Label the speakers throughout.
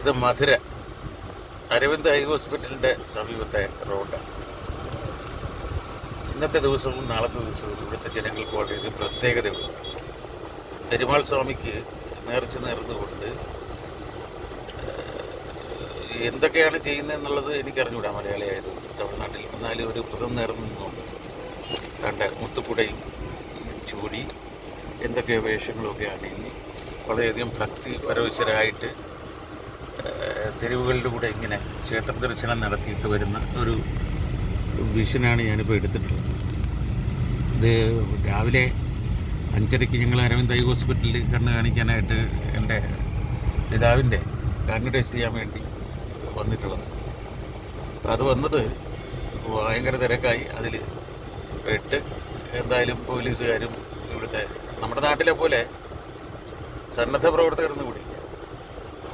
Speaker 1: ഇത് മധുര അരവിന്ദ് ഐ ഹോസ്പിറ്റലിൻ്റെ സമീപത്തെ റോഡാണ്. ഇന്നത്തെ ദിവസവും നാളത്തെ ദിവസവും ഇവിടുത്തെ ജനങ്ങൾക്ക് വളരെ പ്രത്യേകതയുണ്ട്. പെരുമാൾ സ്വാമിക്ക് നേർച്ച നേർന്നുകൊണ്ട് എന്തൊക്കെയാണ് ചെയ്യുന്നതെന്നുള്ളത് എനിക്കറിഞ്ഞൂടാ. മലയാളിയായിരുന്നു തമിഴ്നാട്ടിൽ എന്നാലും ഒരു വ്രതം നേർന്നുകൊണ്ട് കണ്ട മുത്തുക്കുടയും ചൂടി എന്തൊക്കെ വേഷങ്ങളൊക്കെ അണിഞ്ഞ് വളരെയധികം ഭക്തി പരവശരായിട്ട് തെരുവുകളിലൂടെ ഇങ്ങനെ ക്ഷേത്ര ദർശനം നടത്തിയിട്ട് വരുന്ന ഒരു വിഷനാണ് ഞാനിപ്പോൾ എടുത്തിട്ടുള്ളത്. ഇത് രാവിലെ 5:30 ഞങ്ങൾ അരവിന്ദ് ഐ ഹോസ്പിറ്റലിൽ കണ്ണ് കാണിക്കാനായിട്ട് എൻ്റെ പിതാവിൻ്റെ കണ്ണ് ടെസ്റ്റ് ചെയ്യാൻ വേണ്ടി വന്നിട്ടുള്ളത്. അപ്പോൾ അത് വന്നത് ഭയങ്കര തിരക്കായി. അതിൽ പെട്ട് എന്തായാലും പോലീസുകാരും ഇവിടുത്തെ നമ്മുടെ നാട്ടിലെ പോലെ സന്നദ്ധ പ്രവർത്തകരൊന്നും കൂടി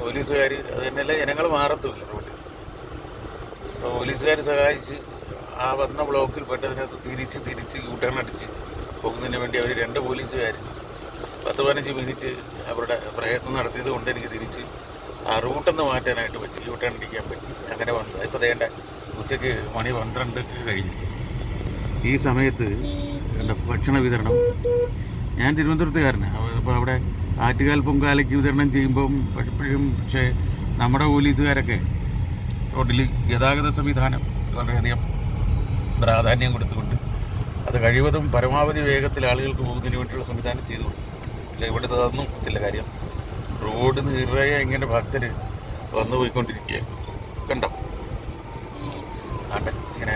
Speaker 1: പോലീസുകാർ അത് തന്നെയല്ല, ജനങ്ങൾ മാറത്തുമില്ല റോഡിൽ. അപ്പോൾ പോലീസുകാർ സഹായിച്ച് ആ വന്ന ബ്ലോക്കിൽ പെട്ടതിനകത്ത് തിരിച്ച് യൂട്ടേൺ അടിച്ച് പോകുന്നതിന് വേണ്ടി അവർ 2 പോലീസുകാർ 10-15 മിനിറ്റ് അവരുടെ പ്രയത്നം നടത്തിയത് കൊണ്ട് എനിക്ക് തിരിച്ച് ആ റൂട്ടൊന്ന് മാറ്റാനായിട്ട് പറ്റി, യൂട്ടേൺ അടിക്കാൻ പറ്റി. അങ്ങനെ വന്നത് ഇപ്പോൾ വേണ്ട ഉച്ചയ്ക്ക് 12 കഴിഞ്ഞു. ഈ സമയത്ത് എൻ്റെ ഭക്ഷണ വിതരണം, ഞാൻ തിരുവനന്തപുരത്തുകാരനാണ്. അപ്പോൾ അവിടെ ആറ്റുകാൽ പൊങ്കാലയ്ക്ക് വിതരണം ചെയ്യുമ്പം എപ്പോഴും പക്ഷേ നമ്മുടെ പോലീസുകാരൊക്കെ റോഡിൽ ഗതാഗത സംവിധാനം വളരെയധികം പ്രാധാന്യം കൊടുത്തുകൊണ്ട് അത് കഴിവതും പരമാവധി വേഗത്തിൽ ആളുകൾക്ക് പോകുന്നതിന് വേണ്ടിയുള്ള സംവിധാനം ചെയ്തു കൊടുക്കും. പക്ഷേ ഇവിടുത്തെ അതൊന്നും പറ്റില്ല. കാര്യം റോഡ് നിറയെ ഇങ്ങനെ ഭക്തർ വന്നു പോയിക്കൊണ്ടിരിക്കുക കണ്ടോ. ആണ്ട് ഇങ്ങനെ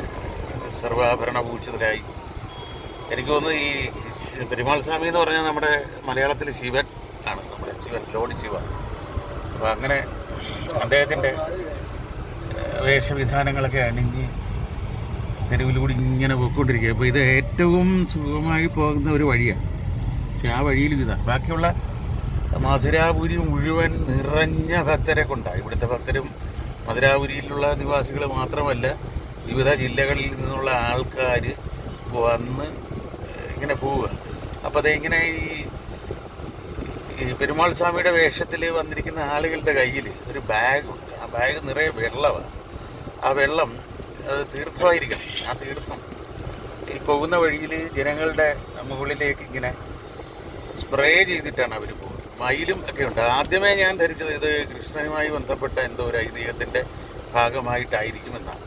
Speaker 1: സർവാഭരണ ഭൂഷിതരായി. എനിക്ക് തോന്നുന്നു ഈ പെരുമാൾ സ്വാമി എന്ന് പറഞ്ഞാൽ നമ്മുടെ മലയാളത്തിൽ ശിവൻ ആണ്, നമ്മുടെ ശിവൻ, ലോഡ് ശിവ. അപ്പോൾ അങ്ങനെ അദ്ദേഹത്തിൻ്റെ വേഷവിധാനങ്ങളൊക്കെ അണിഞ്ഞ് തെരുവിലൂടെ ഇങ്ങനെ പോയിക്കൊണ്ടിരിക്കുക. അപ്പോൾ ഇത് ഏറ്റവും സുഖമായി പോകുന്ന ഒരു വഴിയാണ്. പക്ഷെ ആ വഴിയിൽ ഇതാ ബാക്കിയുള്ള മധുരാപുരി മുഴുവൻ നിറഞ്ഞ ഭക്തരെ കൊണ്ടാണ്. ഇവിടുത്തെ ഭക്തരും മധുരാപുരിയിലുള്ള നിവാസികൾ മാത്രമല്ല, വിവിധ ജില്ലകളിൽ നിന്നുള്ള ആൾക്കാർ വന്ന് ഇങ്ങനെ പോവുക. അപ്പോൾ അതിങ്ങനെ ഈ പെരുമാൾ സ്വാമിയുടെ വേഷത്തിൽ വന്നിരിക്കുന്ന ആളുകളുടെ കയ്യിൽ ഒരു ബാഗുണ്ട്. ആ ബാഗ് നിറയെ വെള്ളമാണ്. ആ വെള്ളം അത് തീർത്ഥമായിരിക്കണം. ആ തീർത്ഥം ഈ പോകുന്ന വഴിയിൽ ജനങ്ങളുടെ മുകളിലേക്ക് ഇങ്ങനെ സ്പ്രേ ചെയ്തിട്ടാണ് അവർ പോകുന്നത്. മയിലും ഒക്കെ ഉണ്ട്. ആദ്യമേ ഞാൻ ധരിച്ചത് ഇത് കൃഷ്ണനുമായി ബന്ധപ്പെട്ട എന്തോ ഒരു ഐതിഹ്യത്തിൻ്റെ ഭാഗമായിട്ടായിരിക്കുമെന്നാണ്.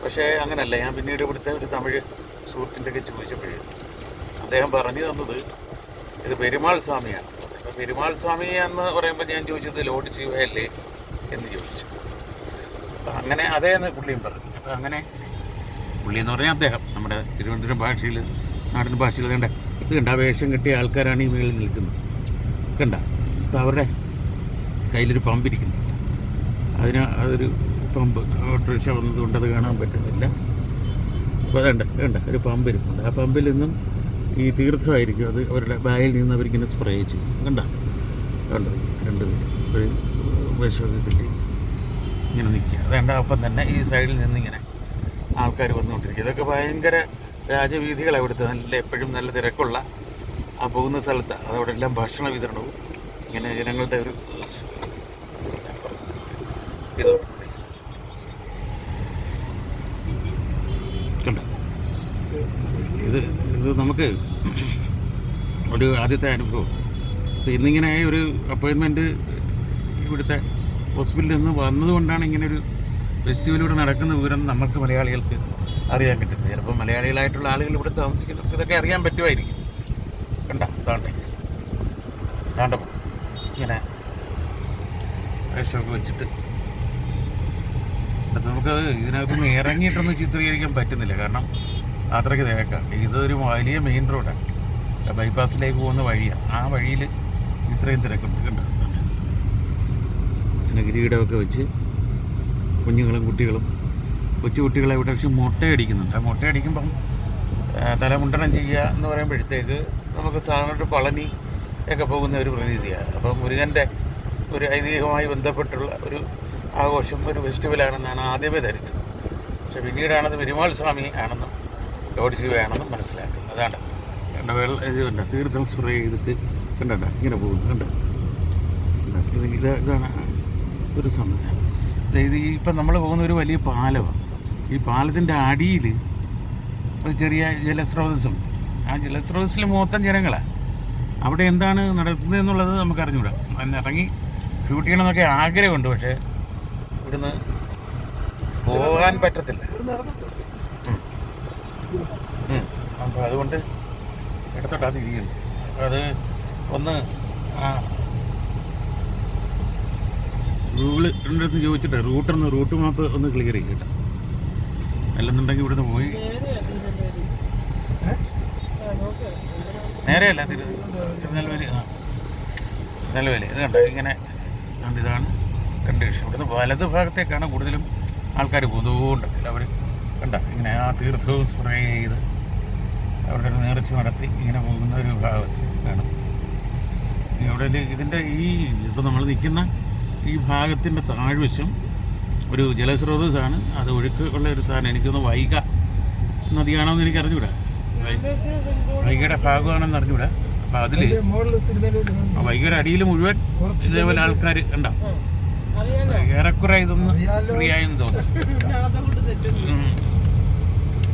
Speaker 1: പക്ഷേ അങ്ങനല്ല. ഞാൻ പിന്നീട് ഇവിടുത്തെ ഒരു തമിഴ് സുഹൃത്തിൻ്റെ ഒക്കെ ചോദിച്ചപ്പോഴേ അദ്ദേഹം പറഞ്ഞു തന്നത് ഇത് പെരുമാൾ സ്വാമിയാണ്. അപ്പോൾ പെരുമാൾ സ്വാമി എന്ന് പറയുമ്പോൾ ഞാൻ ചോദിച്ചത് ലോഡ് ശിവയല്ലേ എന്ന് ചോദിച്ചു. അപ്പം അങ്ങനെ അതേന്ന് പുള്ളിയും പറഞ്ഞു. അപ്പം അങ്ങനെ പുള്ളി എന്ന് പറഞ്ഞാൽ അദ്ദേഹം നമ്മുടെ തിരുവനന്തപുരം ഭാഷയിൽ, നാടൻ ഭാഷയിൽ കണ്ട ഇത് കണ്ട വേഷം കെട്ടിയ ആൾക്കാരാണ് ഈ മേളിൽ നിൽക്കുന്നത് കണ്ട. അപ്പോൾ അവരുടെ കയ്യിലൊരു പമ്പിരിക്കുന്നു. അതൊരു പമ്പ് ഓട്ടോറിക്ഷ വന്നതുകൊണ്ട് അത് കാണാൻ പറ്റുന്നില്ല. അപ്പോൾ വേണ്ട ഒരു പമ്പ് ഇരിപ്പുണ്ട്. ആ പമ്പിൽ നിന്നും ഈ തീർത്ഥമായിരിക്കും. അത് അവരുടെ ബാഗിൽ നിന്ന് അവരിങ്ങനെ സ്പ്രേ ചെയ്യും. കണ്ടോ 2 പേര് ഒരു വിഷമൊക്കെ കിട്ടി ഇങ്ങനെ നിൽക്കുക. അതേണ്ട ഒപ്പം തന്നെ ഈ സൈഡിൽ നിന്നിങ്ങനെ ആൾക്കാർ വന്നുകൊണ്ടിരിക്കുക. ഇതൊക്കെ ഭയങ്കര രാജവീഥികളാണ് ഇവിടുത്തെ. എപ്പോഴും നല്ല തിരക്കുള്ള ആ പോകുന്ന സ്ഥലത്താണ്. അതവിടെ എല്ലാം ഭക്ഷണ വിതരണവും ഇങ്ങനെ ജനങ്ങളുടെ ഒരു ഇത് കണ്ടോ. ഇത് നമുക്ക് ഒരു ആദ്യത്തെ അനുഭവം. അപ്പോൾ ഇന്നിങ്ങനെ ഒരു അപ്പോയിൻമെൻറ്റ് ഇവിടുത്തെ ഹോസ്പിറ്റലിൽ നിന്ന് വന്നതുകൊണ്ടാണ് ഇങ്ങനൊരു ഫെസ്റ്റിവലിലൂടെ നടക്കുന്ന വിവരം നമുക്ക് മലയാളികൾക്ക് അറിയാൻ കിട്ടുന്നത്. ചിലപ്പോൾ മലയാളികളായിട്ടുള്ള ആളുകൾ ഇവിടെ താമസിക്കുന്നവർക്ക് ഇതൊക്കെ അറിയാൻ പറ്റുമായിരിക്കും. താണ്ടപ്പോൾ ഇങ്ങനെ വേഷമൊക്കെ വെച്ചിട്ട് നമുക്ക് ഇതിനകത്തൊന്നും ഇറങ്ങിയിട്ടൊന്നും ചിത്രീകരിക്കാൻ പറ്റുന്നില്ല. കാരണം അത്രയ്ക്ക് തിരക്കാണ്. ഇതൊരു വലിയ മെയിൻ റോഡാണ്, ബൈപ്പാസിലേക്ക് പോകുന്ന വഴിയാണ്. ആ വഴിയിൽ ഇത്രയും തിരക്കുണ്ട് കണ്ടോ. പിന്നെ കിരീടമൊക്കെ വെച്ച് കുഞ്ഞുങ്ങളും കുട്ടികളും കൊച്ചു കുട്ടികളെ ഇവിടെ പക്ഷേ മുട്ടയടിക്കുന്നുണ്ട്. ആ മുട്ടയടിക്കുമ്പം തലമുണ്ടനം ചെയ്യുക എന്ന് പറയുമ്പോഴത്തേക്ക് നമുക്ക് സാധാരണ പളനി ഒക്കെ പോകുന്ന ഒരു പ്രതീതിയാണ്. അപ്പം മുരുകൻ്റെ ഒരു ഐതിഹ്യവുമായി ബന്ധപ്പെട്ടുള്ള ഒരു ആഘോഷം, ഒരു ഫെസ്റ്റിവലാണെന്നാണ് ആദ്യമേ ധരിച്ചത്. പക്ഷെ പിന്നീടാണത് പെരുമാൾ സ്വാമി ആണെന്നും ലോഡ് ശിവയാണെന്നും മനസ്സിലാക്കുന്നത്. അതാണ് കണ്ട ഇത് കണ്ട തീർത്ഥം സ്പ്രേ ചെയ്തിട്ട് കണ്ട ഇങ്ങനെ പോകുന്നു കണ്ട. ഇതാണ് ഒരു സംവിധാനം. ഇത് ഇപ്പം നമ്മൾ പോകുന്ന ഒരു വലിയ പാലമാണ്. ഈ പാലത്തിൻ്റെ അടിയിൽ ഒരു ചെറിയ ജലസ്രോതസ്സുണ്ട്. ആ ജലസ്രോതസ്സിൽ മൊത്തം ജനങ്ങളാണ്. അവിടെ എന്താണ് നടക്കുന്നത് എന്നുള്ളത് നമുക്ക് അറിഞ്ഞൂടാ. അതിന് ഇറങ്ങി ഷൂട്ട് ചെയ്യണമെന്നൊക്കെ ആഗ്രഹമുണ്ട്, പക്ഷേ ഇവിടുന്ന് പോകാൻ പറ്റത്തില്ല. അപ്പോൾ അതുകൊണ്ട് ഇടത്തോട്ട് അത് ഇരിക്കുന്നു. അപ്പോൾ അത് ഒന്ന് ഗൂഗിളിൻ്റെ അടുത്ത് ചോദിച്ചിട്ട് റൂട്ട് മാപ്പ് ഒന്ന് ക്ലിയർ ചെയ്യും കേട്ടോ. അല്ലെന്നുണ്ടെങ്കിൽ ഇവിടുന്ന് പോയി നേരെയല്ല തിരുനെൽവേലി. തിരുനെൽവേലി ഇത് കണ്ടോ, ഇങ്ങനെ കണ്ട് ഇതാണ് കണ്ടീഷൻ. ഇവിടുന്ന് വലത് ഭാഗത്തേക്കാണ് കൂടുതലും ആൾക്കാർ പോകുന്നതുകൊണ്ടല്ല. അവർ കണ്ട ഇങ്ങനെ ആ തീർത്ഥവും സ്പ്രേ ചെയ്ത് അവിടെ ഒരു നേർച്ച നടത്തി ഇങ്ങനെ പോകുന്ന ഒരു ഭാഗത്ത് കാണും. ഇവിടെ ഇതിൻ്റെ ഇപ്പോൾ നമ്മൾ നിൽക്കുന്ന ഈ ഭാഗത്തിൻ്റെ താഴ്വശം ഒരു ജലസ്രോതസ്സാണ്. അത് ഒഴുക്ക് ഉള്ള ഒരു സാധനം. എനിക്കൊന്ന് വൈഗ നദിയാണോ എന്ന് എനിക്ക് അറിഞ്ഞൂടാ. വൈഗയുടെ ഭാഗമാണെന്ന് അറിഞ്ഞൂടാ. അപ്പം അതിൽ വൈഗയുടെ അടിയിൽ മുഴുവൻ ഇതേപോലെ ആൾക്കാർ ഉണ്ടാവും. ഏറെക്കുറെ ഇതൊന്ന് ഫ്രീ ആയെന്ന് തോന്നുന്നു.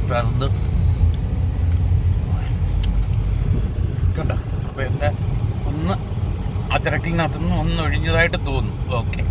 Speaker 1: അപ്പം അതൊന്ന് കണ്ടോ. അപ്പോൾ എന്താ ഒന്ന് ആ തിരക്കിനകത്തുനിന്ന് ഒന്ന് ഒഴിഞ്ഞതായിട്ട് തോന്നുന്നു. ഓക്കെ.